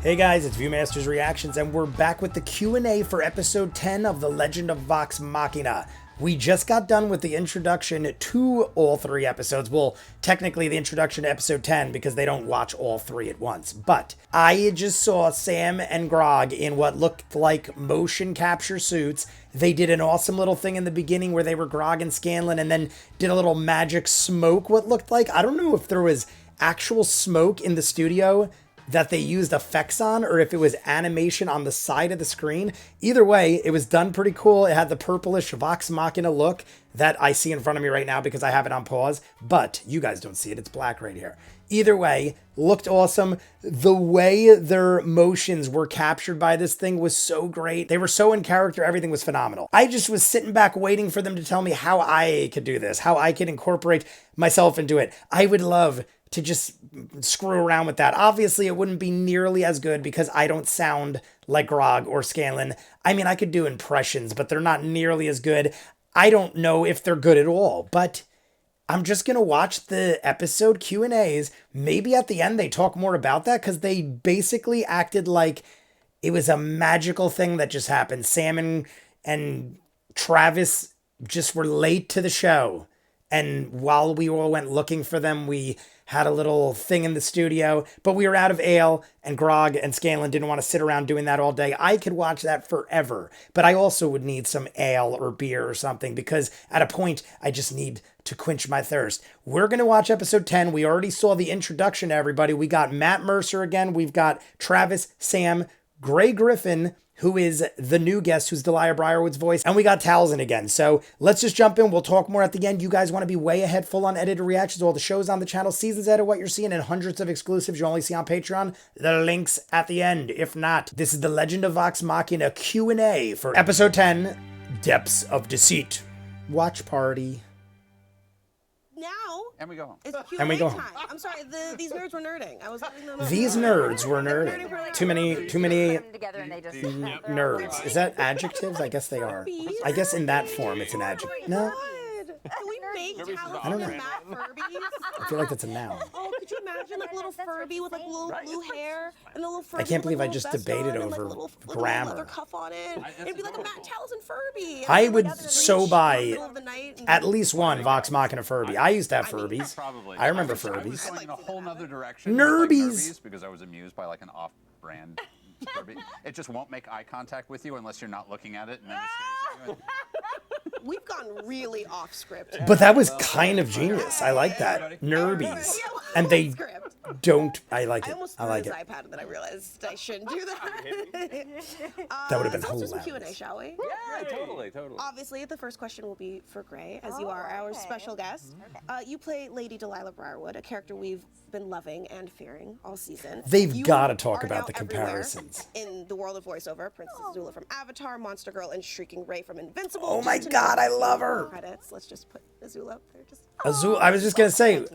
Hey guys, it's ViewMasters Reactions, and we're back with the Q&A for episode 10 of The Legend of Vox Machina. We just got done with the introduction to all three episodes. Well, technically the introduction to episode 10 because they don't watch all three at once. But I just saw Sam and Grog in what looked like motion capture suits. They did an awesome little thing in the beginning where they were Grog and Scanlan and then did a little magic smoke, what looked like. I don't know if there was actual smoke in the studio that they used effects on or if it was animation on the side of the screen. Either way, it was done pretty cool. It had the purplish Vox Machina look that I see in front of me right now because I have it on pause, but you guys don't see it. It's black right here. Either way, looked awesome. The way their motions were captured by this thing was so great. They were so in character. Everything was phenomenal. I just was sitting back waiting for them to tell me how I could do this, how I could incorporate myself into it. I would love to just screw around with that. Obviously, it wouldn't be nearly as good because I don't sound like Grog or Scanlan. I mean, I could do impressions, but they're not nearly as good. I don't know if they're good at all, but I'm just going to watch the episode Q&As. Maybe at the end they talk more about that because they basically acted like it was a magical thing that just happened. Sam and Travis just were late to the show. And while we all went looking for them, we had a little thing in the studio, but we were out of ale and Grog and Scanlan didn't want to sit around doing that all day. I could watch that forever, but I also would need some ale or beer or something because at a point I just need to quench my thirst. We're going to watch episode 10. We already saw the introduction to everybody. We got Matt Mercer again. We've got Travis, Sam, Griffin, who is the new guest, who's Delia Briarwood's voice, and we got Tal'dorei again. So let's just jump in. We'll talk more at the end. You guys want to be way ahead, full on edited reactions to all the shows on the channel, seasons ahead of what you're seeing, and hundreds of exclusives you only see on Patreon. The links at the end. If not, this is the Legend of Vox Machina Q&A for episode 10, Depths of Deceit. Watch party. Now, and we go home. it's Q&A And we go time. I'm sorry, these nerds were nerding. I was letting them know. These nerds were nerding. Too many together and they just nerds. Is that adjectives? I guess they are. I guess in that form it's an adjective. No, Can we make I don't know. Tal'dorei and Matt Furbies? I feel like that's a noun. Oh, could you imagine like a little Furby with like little blue hair and the little Furby I can't with, believe like, I just little vest debated on and, over like, little grammar. leather cuff on it. It'd be like a Matt Tal'dorei Furby. I And, would like, so reach in buy the middle of the night and- at least one Vox Machina Furby. I used to have Furbies. Probably. I remember I was Furbies. going in a whole nother direction. Nerbies. With, like, Nerbies, because I was amused by like an off-brand Furby. It just won't make eye contact with you unless you're not looking at it, and then it stares at you. We've gone really off script. But that was kind of genius. I like that. Nerbies. And they Script. don't. I like I it. almost I threw like his it. iPad and then I realized I shouldn't do that. That would have been so let's do some hilarious. Q&A, shall we? Yeah, totally. Obviously, the first question will be for Gray, as you are our special guest. You play Lady Delia Briarwood, a character we've been loving and fearing all season. They've You got to talk are about now the everywhere comparisons. in the world of voiceover, Princess Azula from Avatar, Monster Girl, and Shrieking Ray from Invincible. Oh my just to God, name I a few love her. Credits. Let's just put Azula up there. Just Azul. I was just gonna say,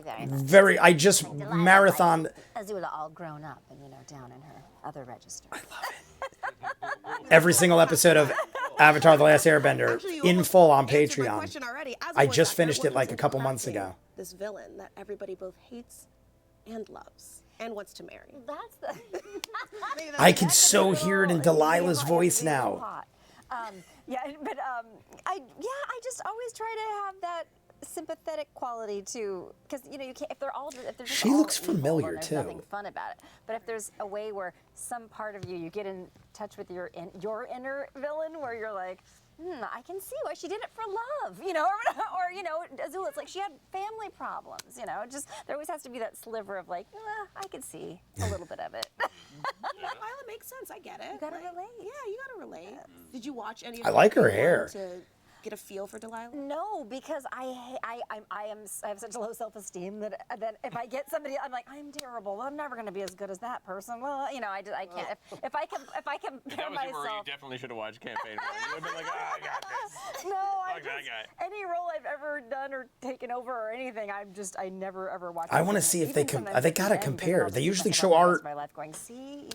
I just marathoned Azula all grown up and down in her other register. every single episode of Avatar: The Last Airbender Actually, you in almost full on answered my Patreon. question already. As a I voice just actor, finished what it like goes a couple into months crafting ago. This villain that everybody both hates and loves and wants to marry. That's the. I could so hear it in Delilah's voice now. I just always try to have that sympathetic quality to, because you can't, if they're just She all looks evil, familiar, then there's too. nothing fun about it. But if there's a way where some part of you get in touch with your inner villain, where you're like, I can see why she did it for love, or Azula, it's like she had family problems, just there always has to be that sliver of like, I can see a little bit of it. Lila makes sense. I get it. You gotta relate. Yeah, you gotta relate. Did you watch any of I like her Q1 hair. to get a feel for Delilah? No, because I have such low self-esteem that if I get somebody, I'm like, I'm terrible. I'm never going to be as good as that person. Well, I can't. If I compare That was myself. you definitely should have watched Campaign 1. You would have been like, I got this. No, Fuck that guy. any role I've ever done or taken over or anything, I never ever watch. I wanna see if they they gotta compare. They usually show art. My life going, see,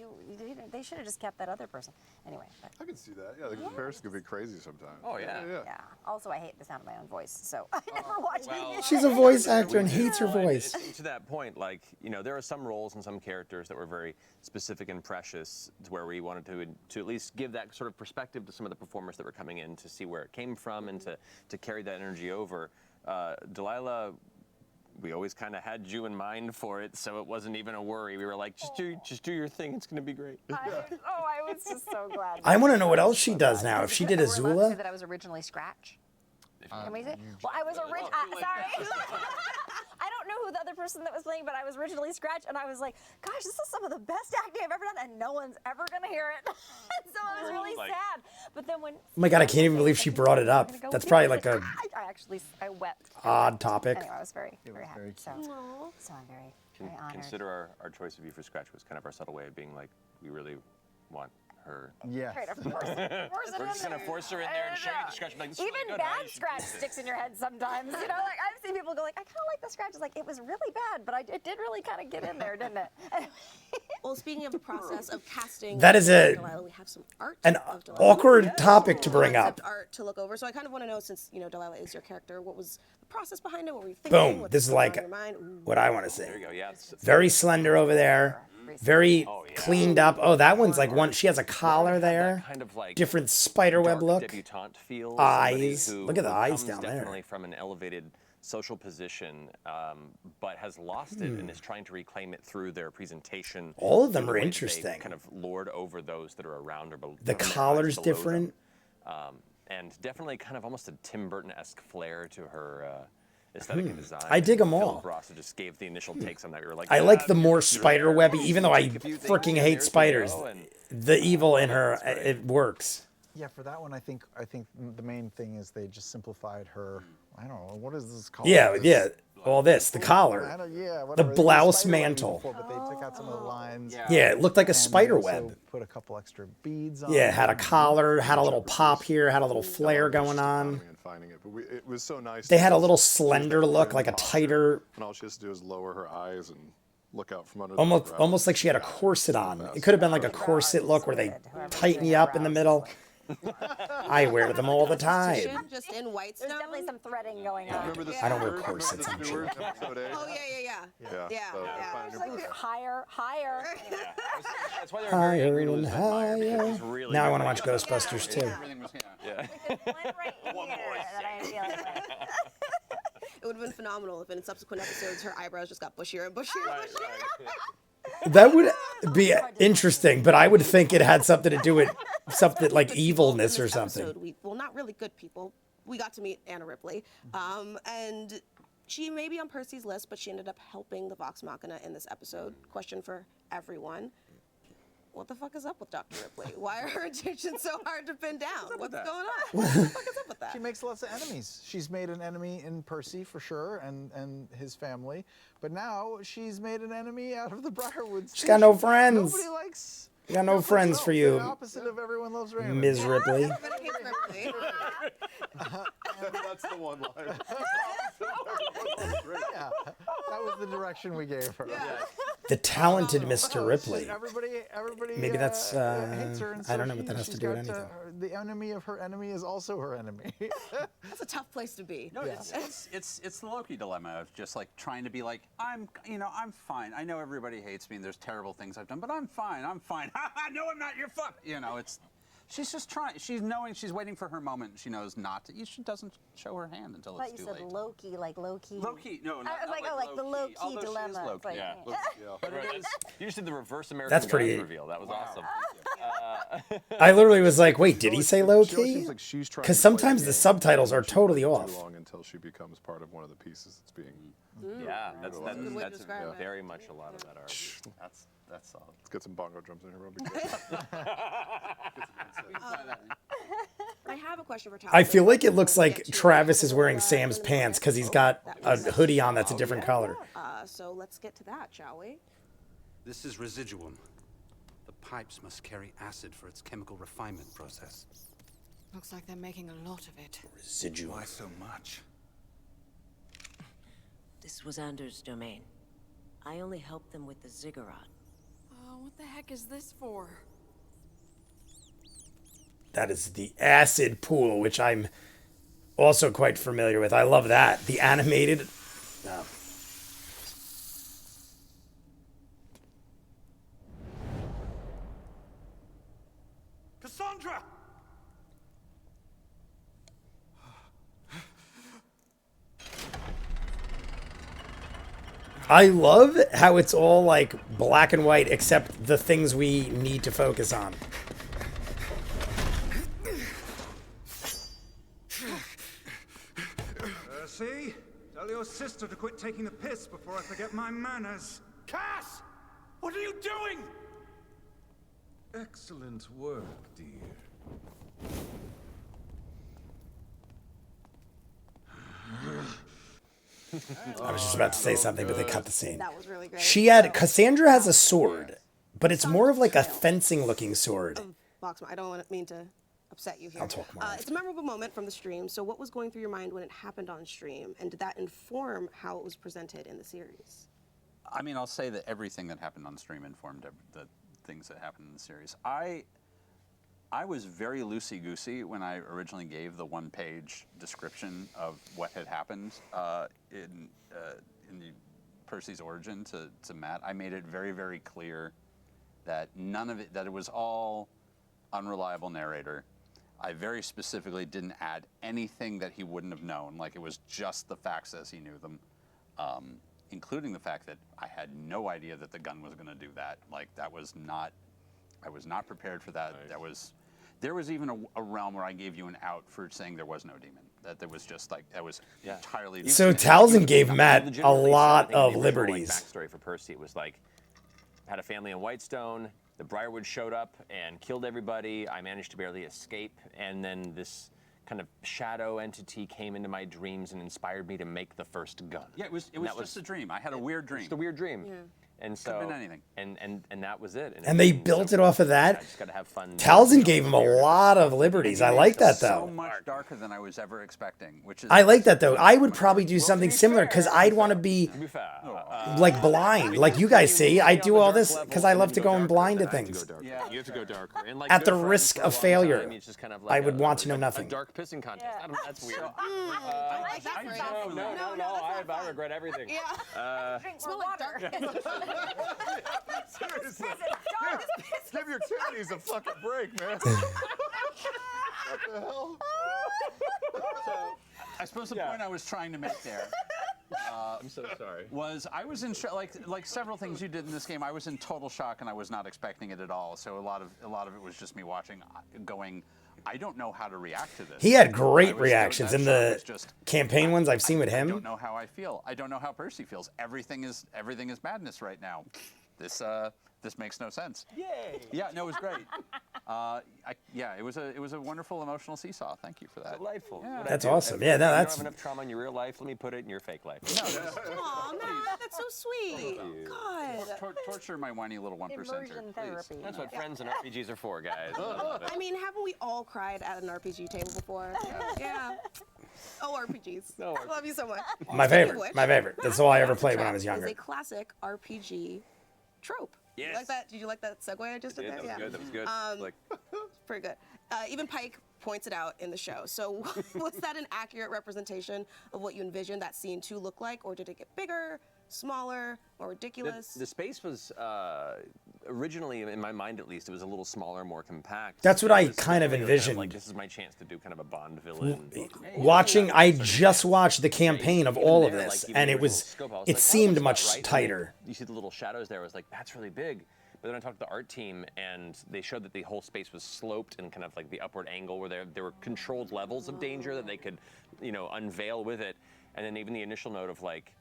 they should have just kept that other person. Anyway. I can see that. Yeah, the comparison could be crazy sometimes. Oh, yeah. Yeah. Also, I hate the sound of my own voice, so I never watch it. She's a voice actor and hates her voice. To that point, like, you know, there are some roles and some characters that were very specific and precious, to where we wanted to at least give that sort of perspective to some of the performers that were coming in, to see where it came from and to carry that energy over. Delilah, we always kind of had you in mind for it, so it wasn't even a worry. We were like, just do your thing. It's going to be great. I was just so glad. I want to know what else she does now. If she did We're allowed to say Azula, that I was originally Scratch. Can we say? Well, I was originally. Sorry. I don't know who the other person that was playing, but I was originally Scratch, and I was like, "Gosh, this is some of the best acting I've ever done," and no one's ever gonna hear it. So I was really sad. But then when oh my God, I can't even believe she brought it up. That's probably like a I wept. odd topic. Anyway, I was very happy. So I'm very honored. Consider our choice of you for Scratch was kind of our subtle way of being like, we really want her. Yeah. Right, of course. We're just going to force her in there and show you the Scratch. Like, this is Even really good. bad Scratch sticks in your head sometimes. You know, like I've seen people go like, I kind of like the Scratch. It's like, it was really bad, but it did really kind of get in there, didn't it? Well, speaking of the process of casting, That is Delilah, we have some art. An of Delilah. awkward topic to bring up. Concept art to look over. So I kind of want to know, since Delilah is your character, what was the process behind it? What were you thinking? Boom. What's This is going on like in your mind? Ooh. what I want to There say. you go. Yeah. It's Very slender over there. Very cleaned up. Oh, that one's like one. She has a collar there. kind of like Different spiderweb dark look. debutante feel. Eyes. Somebody who Look at the eyes comes down there. Definitely from an elevated social position, but has lost it and is trying to reclaim it through their presentation. All of them through the are way that they interesting. Kind of lord over those that are around her. The collar's different. And definitely kind of almost a Tim Burton-esque flair to her aesthetic and design. I dig 'em Philip all. Ross just gave the initial takes on that. We were like, I yeah, like the this more is spider there. webby, even though I Take a few things freaking here, hate there's spiders. the go, and- The evil in her, it works. Yeah, for that one, I think the main thing is they just simplified her. I don't know, what is this called? Yeah, This- yeah. All this, the I collar. don't, yeah, The whatever. They did blouse spider webbing mantle. before, but they took out some of the lines. Yeah, it looked like a and they spider also web. Put a couple extra beads on. Yeah, it had a it. collar, had a little pop here, had a little flare going on. And finding it, but it was so nice. They to had a just little see slender her look, thin like a posture, tighter, and all she has to do is lower her eyes and look out from under. almost like she had a corset on. It could have been like a corset look where they tighten you up in the middle. I wear them all the time. Just in white There's stone. definitely some threading going on. Remember this? I don't wear Remember corsets, the I'm Stewart sure. episode eight? Oh yeah. So finding her- Higher. That's why they were very Higher angry to and lose Van Meyer, because higher. he's really Now I good. want to watch Ghostbusters too. Everything was, Yeah. One right here that I am feeling like. It would have been phenomenal if in subsequent episodes her eyebrows just got bushier and bushier. Right, right. That would be interesting, but I would think it had something to do with something like evilness or In this something. episode, well, not really good people. We got to meet Anna Ripley, and she may be on Percy's list, but she ended up helping the Vox Machina in this episode. Question for everyone. What the fuck is up with Dr. Ripley? Why are her intentions so hard to pin down? What's going on? What the fuck is up with that? She makes lots of enemies. She's made an enemy in Percy for sure, and his family. But now she's made an enemy out of the Briarwoods. She's got no friends. Nobody likes. You got no nobody friends for else. you, The opposite of everyone loves Raymond. Ms. Ripley. Everybody hates Ripley. That's the one line. Yeah, that was the direction we gave her. The talented Mr. Ripley. Everybody. Maybe that's, hates her, and I don't know so what that has to she's do with got, anything. The enemy of her enemy is also her enemy. That's a tough place to be. No, it's the Loki dilemma of just like trying to be like, I'm fine. I know everybody hates me and there's terrible things I've done, but I'm fine. I'm fine. No, I'm not. You're fucked. She's just trying. She's knowing. She's waiting for her moment. She knows not to. She doesn't show her hand until I thought it's you too said late. Loki, like Loki. Loki, no, not, I was not like, oh, like the low-key, low-key although she is dilemma. low-key. It's like, Yeah. But Right, it is. You just did the reverse American That's pretty- Guys reveal. That was awesome. I literally was like, wait, did he say low She always key? seems like she's trying Because to play sometimes the the game. subtitles are She totally waits off. Too long until she becomes part of one of the pieces that's being. Yeah, that's good way to describe it. very much a lot of that art. That's solid. Let's get some bongo drums in here. Real big. I have a question for Tyler. I feel like it looks like Travis is wearing Sam's pants because he's got a hoodie on that's a different color. So let's get to that, shall we? This is residuum. The pipes must carry acid for its chemical refinement process. Looks like they're making a lot of it. Residual. Why so much? This was Anders' domain. I only helped them with the ziggurat. Oh, what the heck is this for? That is the acid pool, which I'm also quite familiar with. I love that. The animated. Cassandra! I love how it's all like black and white except the things we need to focus on. See? Tell your sister to quit taking the piss before I forget my manners. Cass! What are you doing? Excellent work, dear. I was just about to say something, but they cut the scene. That was really great. She had Cassandra has a sword, but it's more of like a fencing-looking sword. Vox, I don't mean to upset you here. I'll talk more. It's a memorable moment from the stream. So what was going through your mind when it happened on stream, and did that inform how it was presented in the series? I mean, I'll say that everything that happened on stream informed the things that happened in the series. I was very loosey-goosey when I originally gave the one-page description of what had happened in Percy's origin to Matt. I made it very, very clear that none of it, that it was all unreliable narrator. I very specifically didn't add anything that he wouldn't have known. Like, it was just the facts as he knew them, including the fact that I had no idea that the gun was going to do that. Like, that was not, I was not prepared for that. Nice. There was even a realm where I gave you an out for saying there was no demon. That there was just like, that was entirely. So Tal'dorei gave Matt a lot of liberties. Backstory for Percy, it was like, had a family in Whitestone, the Briarwood showed up and killed everybody. I managed to barely escape, and then this kind of shadow entity came into my dreams and inspired me to make the first gun. Yeah, it was just a dream. I had a weird dream. Just a weird dream. Yeah. And so, could've been anything. And that was it. And they built it off of that. I just gotta have fun. Tal'dorei gave him a lot of liberties. I like that though. So much darker than I was ever expecting, which is. I like that though. I would probably do something similar because I'd want to be like blind, like you guys see. I do all this because I love to go in blind to things. Yeah, you have to go darker. And like At the good friends risk for a of long failure, time, it's just kind of I like would want to know nothing. A dark pissing contest. I don't, that's weird. I like that phrase. I regret everything. Yeah. Smell like dark. Seriously. Give your titties a fucking break, man. What the hell? So, I suppose the point I was trying to make there. I'm so sorry. Was I was in like several things you did in this game. I was in total shock and I was not expecting it at all. So a lot of it was just me watching, going, I don't know how to react to this. He had great reactions in the campaign ones I've seen with him. I don't know how I feel. I don't know how Percy feels. Everything is madness right now. This makes no sense. Yay! Yeah, no, it was great. It was a wonderful emotional seesaw. Thank you for that. Delightful. Yeah. That's awesome. Yeah, no, that's. You don't have enough trauma in your real life. Let me put it in your fake life. Aw, Matt, that's so sweet. God. Torture my whiny little 1%. Immersion therapy. That's what friends and RPGs are for, guys. I mean, haven't we all cried at an RPG table before? Yeah. Oh, RPGs. No, I love you so much. My favorite. My favorite. That's all I ever played when I was younger. It's a classic RPG trope. Yes. You like that? Did you like that segue I just did there? That was good. Like, pretty good. Even Pike points it out in the show. So was that an accurate representation of what you envisioned that scene to look like, or did it get bigger, smaller, more ridiculous? the space was originally, in my mind at least, it was a little smaller, more compact. That's what I It was kind of definitely envisioned. Like, this is my chance to do kind of a Bond villain. I just watched the campaign of all of this, and it seemed much tighter. You see the little shadows there. I was like, that's really big. But then I talked to the art team, and they showed that the whole space was sloped and kind of like the upward angle, where there were controlled levels of danger that they could, unveil with it. And then even the initial note of like,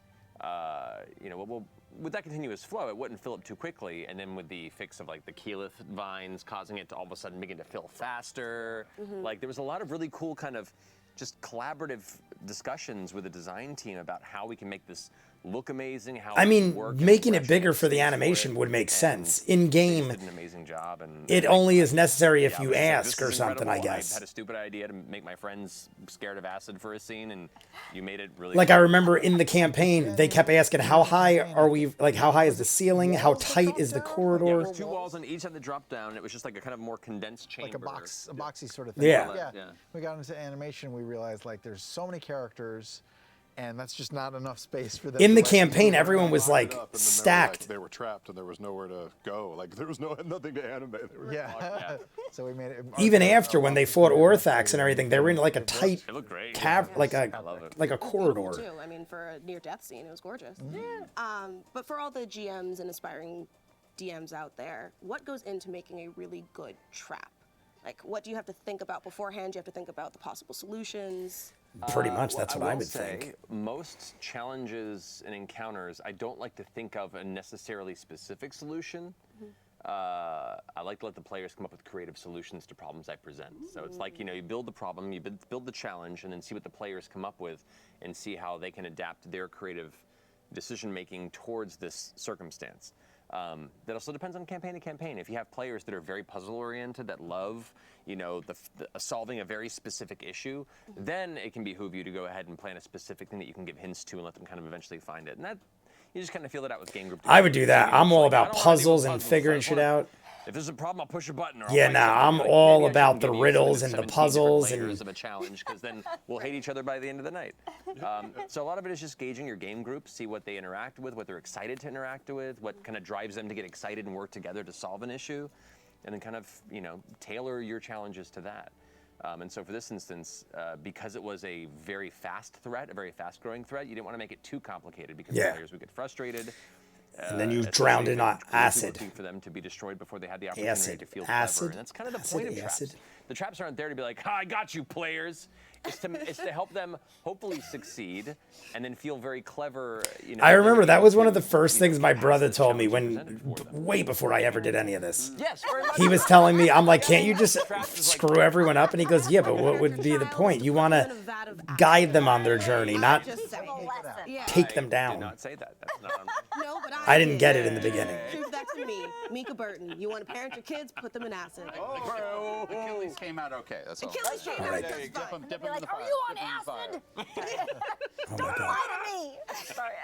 well, with that continuous flow, it wouldn't fill up too quickly. And then with the fix of like the keyleth vines causing it to all of a sudden begin to fill faster, like there was a lot of really cool kind of just collaborative discussions with the design team about how we can make this look amazing, how I it mean, work and making it fresh bigger and for the space animation it, would make and sense. they In game, did an amazing job, and it only is necessary if yeah, I you was just like, ask this or is something, I incredible. guess. I had a stupid idea to make my friends scared of acid for a scene, and you made it really. Like good. I remember in the campaign, they kept asking, how high are we, like how high is the ceiling? How tight is the Yeah, corridor? there's 2 walls on each side of the drop down, and it was just like a kind of more condensed chamber. Like a boxy sort of thing. Yeah. Yeah. We got into animation, we realized like there's so many characters, and that's just not enough space for them. In to, the like, campaign, move everyone around. was like Up, and then they were, stacked. they were trapped and there was nowhere to go. Like there was nothing to animate. They were Yeah. So we made it. Even after when they fought Orthax and everything, they were in like a tight It looked great. like I love it. a corridor. Too. I mean, for a near-death scene, it was gorgeous. But for all the GMs and aspiring DMs out there, what goes into making a really good trap? Like, what do you have to think about beforehand? Do you have to think about the possible solutions? Pretty much, that's what I will would say, think. Most challenges and encounters, I don't like to think of a necessarily specific solution. I like to let the players come up with creative solutions to problems I present. So it's like, you know, you build the problem, you build the challenge, and then see what the players come up with and see how they can adapt their creative decision-making towards this circumstance. That also depends on campaign to campaign. If you have players that are very puzzle-oriented, that love, you know, solving a very specific issue, then it can behoove you to go ahead and plan a specific thing that you can give hints to and let them kind of eventually find it. And that, you just kind of feel that out with game group. I would do that. I'm all I about don't wanna puzzles deal and with figuring puzzles. shit out. If there's a problem, I'll push a button. Or Yeah, I'll nah, I'm like, all maybe I about shouldn't the give you riddles and the 17 different puzzles and- layers of a challenge, because then we'll hate each other by the end of the night. So a lot of it is just gauging your game group, see what they interact with, what they're excited to interact with, what kind of drives them to get excited and work together to solve an issue, and then kind of, you know, tailor your challenges to that. And so for this instance, because it was a very fast threat, a very fast-growing threat, you didn't want to make it too complicated because Yeah. players would get frustrated. And then you especially drowned if in you're acid. looking for them to be destroyed before they had the opportunity Acid. to feel Acid. clever. And that's kind of the point of traps. Acid. The traps aren't there to be like, I got you, players. It's to help them hopefully succeed and then feel very clever. You know, I remember that was one of the to, first you know, things my pass brother this told me challenge presented when, for them. way before I ever did any of this. Yes, very much He was so. telling me, I'm like, can't you just screw everyone up? And he goes, yeah, but what would be the point? You want to guide them on their journey, not Just saying. Yeah. take them I did down. not say that. That's not on No, but I didn't get it in the beginning. Prove that to me. Mika Burton. You want to parent your kids? Put them in acid. Achilles came out okay. That's all. Achilles came All right. out There you just dip fine. him, dip Be him in like, the are fire. you on dip him in the fire. acid? Oh my Don't God. lie to me. Sorry.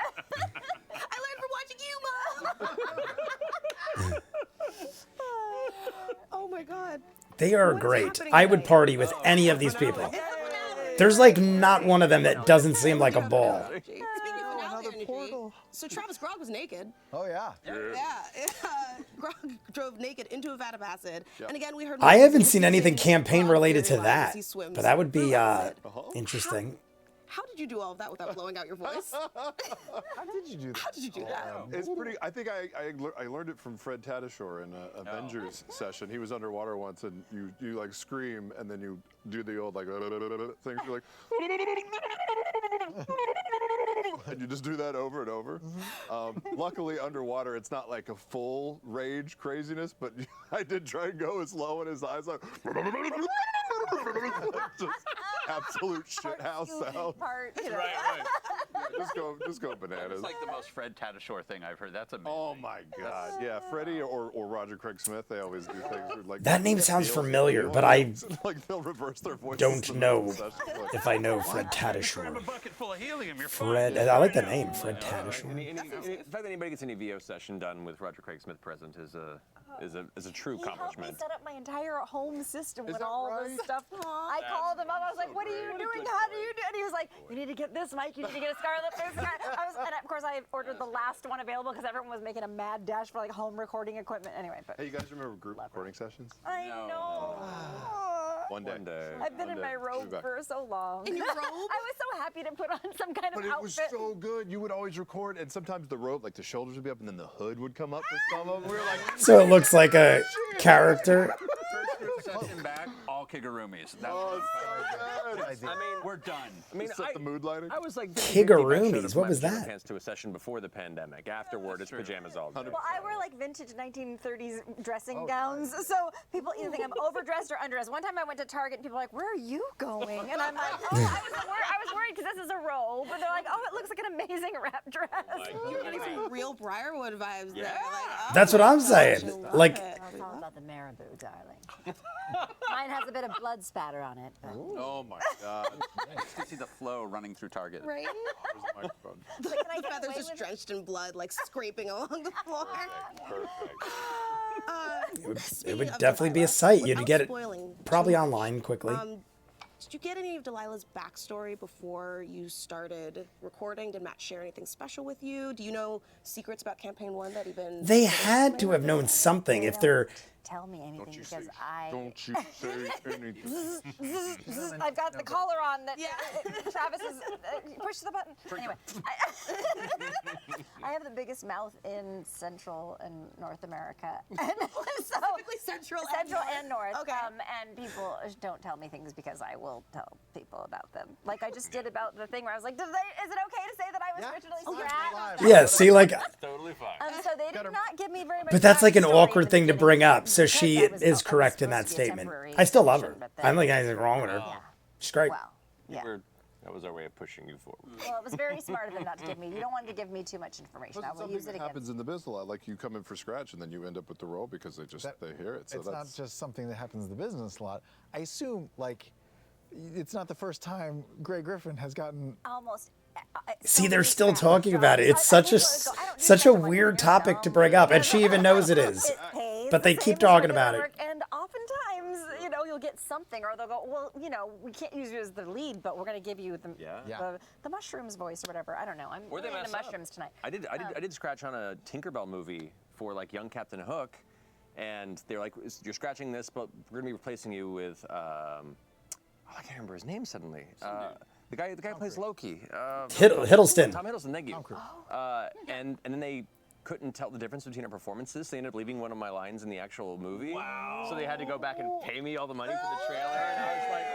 I learned from watching you, Mom. Oh my God. They are What is great. happening I would tonight? party with any of these people. There's like not one of them that doesn't seem like a ball. Speaking of finale energy, so Travis Grog was naked. Oh yeah. Yeah. Grog drove naked into a vat of acid. And again, we heard. I haven't Moses seen anything sing campaign Grog related to theory-wise as that, he swims but that would be through acid. interesting. How did you do all of that without blowing out your voice? How did you do that? How did you do that? It's pretty. I think I learned it from Fred Tatasciore in an Avengers session. He was underwater once, and you like scream, and then you do the old like thing. You're like, and you just do that over and over. Luckily, underwater, it's not like a full rage craziness, but I did try and go as low in his eyes, like just absolute shit house sound. Part, you know. Right. Just go bananas. It's like the most Fred Tatasciore thing I've heard. That's amazing. Oh my God! Yeah, Freddie or Roger Craig Smith, they always do things where, like That name sounds they'll- familiar, but I like they'll reverse their voices. don't in the know middle of the session, like, if I know Fred Grab a Tatasciore. bucket full of helium. You're Fred, fine. I like the name, Fred Tatasciore. The fact that anybody gets any VO session done with Roger Craig Smith present is a true He helped me accomplishment. set up my entire home system with that all right? this stuff. I called him up. I was like, "What are you doing? How do you do?" And he was like, "You need to get this mic. You need to get a Scarlet this guy." And of course, I ordered the last one available because everyone was making a mad dash for like home recording equipment. Anyway, but Hey, you guys remember group recording sessions? I know. One day. I've been One in my day. robe Be back. for so long. In your robe? I was so happy to put on some kind of But it outfit. was so good. You would always record, and sometimes the rope, like the shoulders would be up, and then the hood would come up for some of them. We were like, So it looks like a character. Session back, all Kigurumis. That's I mean, we're done. I mean, Set the mood lighting. I was like Kigurumis, what was that? Pants to a session before the pandemic. Afterward, it's pajamas all day. Well, I wear like vintage 1930s dressing gowns, so people either think I'm overdressed or underdressed. One time I went to Target and people were like, "Where are you going?" And I'm like, "Oh, I was worried because this is a robe." But they're like, "Oh, it looks like an amazing wrap dress." You're getting some real Briarwood vibes there. Like, oh That's what my I'm gosh, saying. I love Like, it. It's all about the marabou, darling. Mine has a bit of blood spatter on it. But. Oh my God. You can see the flow running through Target. Right? Where's the microphone? But can I get Feathers away just with drenched in blood, like scraping along the floor. Perfect. it would definitely be a sight. You'd get it Spoiling probably too much. online quickly. Did you get any of Delilah's backstory before you started recording? Did Matt share anything special with you? Do you know secrets about Campaign 1 that even... They had to have known something if they're... Tell me anything Don't you because say, I. don't you say anything. I've got the collar on that Travis is. Push the button. Anyway, I have the biggest mouth in Central and North America. And so Central and North. Okay. And people don't tell me things because I will tell people about them. Like I just did about the thing where I was like, is it okay to say that I was originally scratched? Yeah, see, like... Totally fine. So they did not give me very much. But that's like an backstory awkward in the thing to beginning bring up. So because she I was is correct in that supposed to be a statement. temporary I still love her. solution, but I don't think then- anything wrong with her. Yeah. She's great. Well, yeah. That was our way of pushing you forward. Well, it was very smart of them not to give me. You don't want to give me too much information. I It's will something use it that against. happens in the biz a lot. Like you come in for scratch and then you end up with the role because they hear it. So It's not just something that happens in the business a lot. I assume, like, it's not the first time Grey Griffin has gotten. Almost. See, they're still talking about it. It's such a weird topic to bring up, and she even knows it is. But they keep talking about it. And oftentimes, you'll get something, or they'll go, well, we can't use you as the lead, but we're going to give you the mushrooms voice or whatever. I don't know. I'm Or they really into mess up. mushrooms tonight. I did scratch on a Tinkerbell movie for like young Captain Hook, and they're like, you're scratching this, but we're gonna be replacing you with I can't remember his name suddenly. The guy who plays Loki. Hiddleston. Tom Hiddleston, thank you. And then they couldn't tell the difference between our performances. They ended up leaving one of my lines in the actual movie. Wow. So they had to go back and pay me all the money for the trailer. And I was like,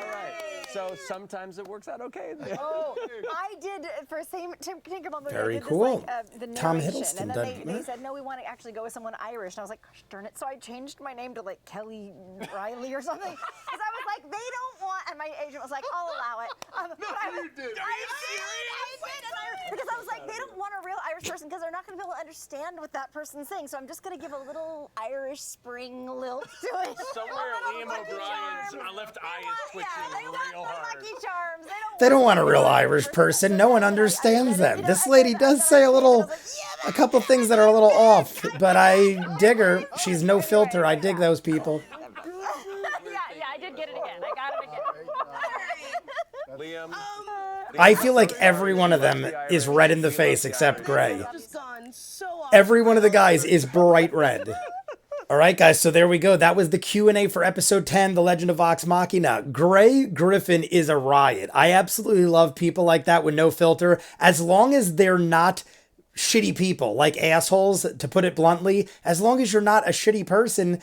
all right. So sometimes it works out okay. Oh, I did for same Tinkerbell movie. Very I did cool. This, like, the Tom narration, Hiddleston and then did- they said no, we want to actually go with someone Irish, and I was like, gosh darn it! So I changed my name to like Kelly Riley or something, because I was like, they don't want, and my agent was like, I'll allow it. you did. I did, because I was like, they don't want a real Irish person because they're not going to be able to understand what that person's saying. So I'm just going to give a little Irish spring lilt to it. Somewhere Liam O'Brien's left eye is twitching real hard. Lucky Charms. They don't want a real Irish person. No one understands them. This lady does say a couple things that are a little off, but I dig her. She's no filter. I dig those people. Yeah, I did get it again. I got it again. Liam. I feel like every one of them is red in the face except Grey. Just gone so off. Every one of the guys is bright red. All right, guys, so there we go. That was the Q&A for episode 10, The Legend of Vox Machina. Grey Griffin is a riot. I absolutely love people like that with no filter, as long as they're not shitty people, like assholes, to put it bluntly. As long as you're not a shitty person,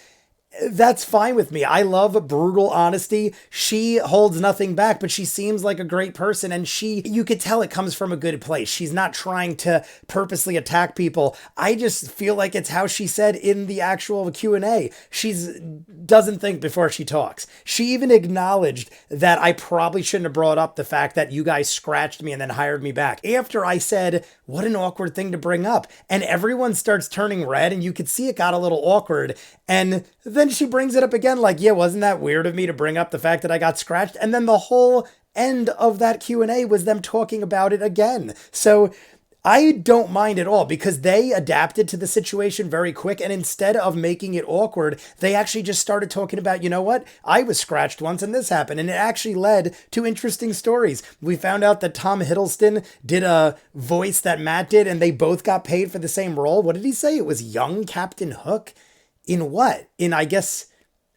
that's fine with me. I love brutal honesty. She holds nothing back, but she seems like a great person, and you could tell it comes from a good place. She's not trying to purposely attack people. I just feel like it's how she said in the actual Q&A. She doesn't think before she talks. She even acknowledged that I probably shouldn't have brought up the fact that you guys scratched me and then hired me back. After I said, what an awkward thing to bring up. And everyone starts turning red, and you could see it got a little awkward. And then she brings it up again like, yeah, wasn't that weird of me to bring up the fact that I got scratched? And then the whole end of that Q&A was them talking about it again. So I don't mind at all because they adapted to the situation very quick. And instead of making it awkward, they actually just started talking about, you know what? I was scratched once and this happened. And it actually led to interesting stories. We found out that Tom Hiddleston did a voice that Matt did, and they both got paid for the same role. What did he say? It was young Captain Hook. In what? In, I guess,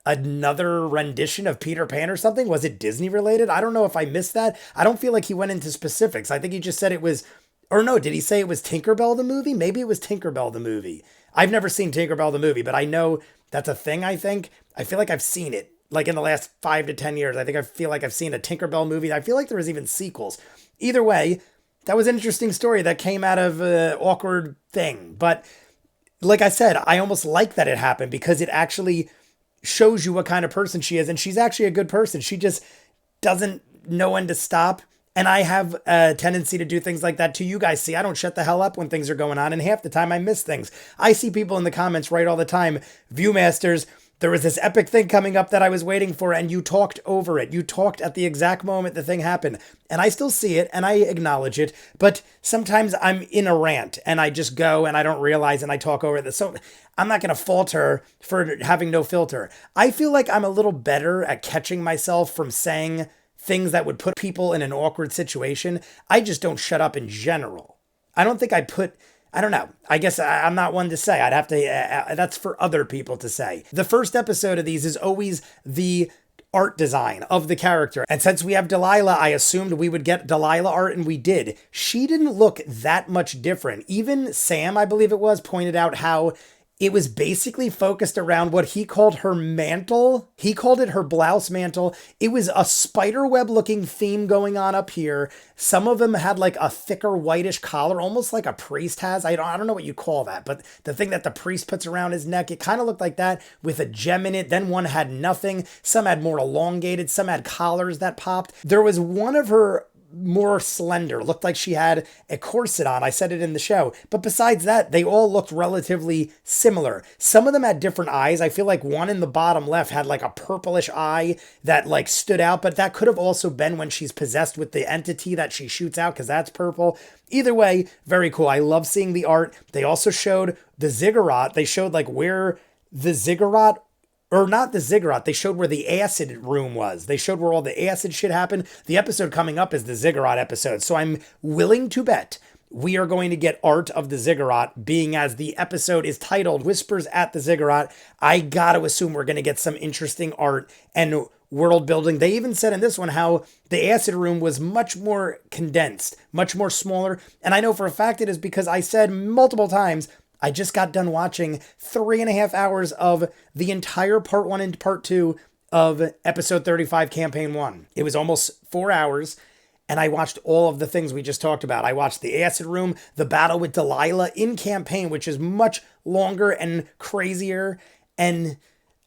another rendition of Peter Pan or something? Was it Disney related? I don't know if I missed that. I don't feel like he went into specifics. I think he just said it was Or no, did he say it was Tinkerbell the movie? Maybe it was Tinkerbell the movie. I've never seen Tinkerbell the movie, but I know that's a thing, I think. I feel like I've seen it, like in the last 5 to 10 years. I feel like I've seen a Tinkerbell movie. I feel like there was even sequels. Either way, that was an interesting story that came out of an awkward thing. But like I said, I almost like that it happened because it actually shows you what kind of person she is. And she's actually a good person. She just doesn't know when to stop. And I have a tendency to do things like that too. You guys see, I don't shut the hell up when things are going on. And half the time I miss things. I see people in the comments write all the time, ViewMasters, there was this epic thing coming up that I was waiting for and you talked over it. You talked at the exact moment the thing happened. And I still see it and I acknowledge it. But sometimes I'm in a rant and I just go and I don't realize and I talk over it. So I'm not going to fault her for having no filter. I feel like I'm a little better at catching myself from saying things that would put people in an awkward situation. I just don't shut up in general. I don't think I don't know. I guess I'm not one to say. I'd have to, that's for other people to say. The first episode of these is always the art design of the character. And since we have Delilah, I assumed we would get Delilah art, and we did. She didn't look that much different. Even Sam, I believe it was, pointed out how it was basically focused around what he called her mantle. He called it her blouse mantle. It was a spider web looking theme going on up here. Some of them had like a thicker whitish collar, almost like a priest has. I don't know what you call that, but the thing that the priest puts around his neck, it kind of looked like that with a gem in it. Then one had nothing. Some had more elongated. Some had collars that popped. There was one of her more slender, looked like she had a corset on. I said it in the show. But besides that, they all looked relatively similar. Some of them had different eyes. I feel like one in the bottom left had like a purplish eye that like stood out, but that could have also been when she's possessed with the entity that she shoots out, because that's purple. Either way, very cool. I love seeing the art. They also showed the ziggurat. They showed like where the ziggurat, or not the ziggurat, they showed where the acid room was. They showed where all the acid shit happened. The episode coming up is the ziggurat episode. So I'm willing to bet we are going to get art of the ziggurat, being as the episode is titled Whispers at the Ziggurat. I gotta assume we're going to get some interesting art and world building. They even said in this one how the acid room was much more condensed, much more smaller. And I know for a fact it is because I said multiple times, I just got done watching 3.5 hours of the entire part 1 and part 2 of episode 35, campaign 1. It was almost 4 hours, and I watched all of the things we just talked about. I watched the acid room, the battle with Delilah in campaign, which is much longer and crazier, and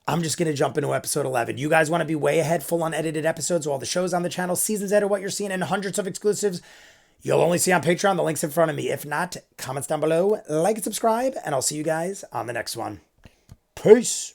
I'm just going to jump into episode 11. You guys want to be way ahead, full unedited episodes, all the shows on the channel, seasons ahead of what you're seeing, and hundreds of exclusives you'll only see on Patreon. The link's in front of me. If not, comments down below, like and subscribe, and I'll see you guys on the next one. Peace.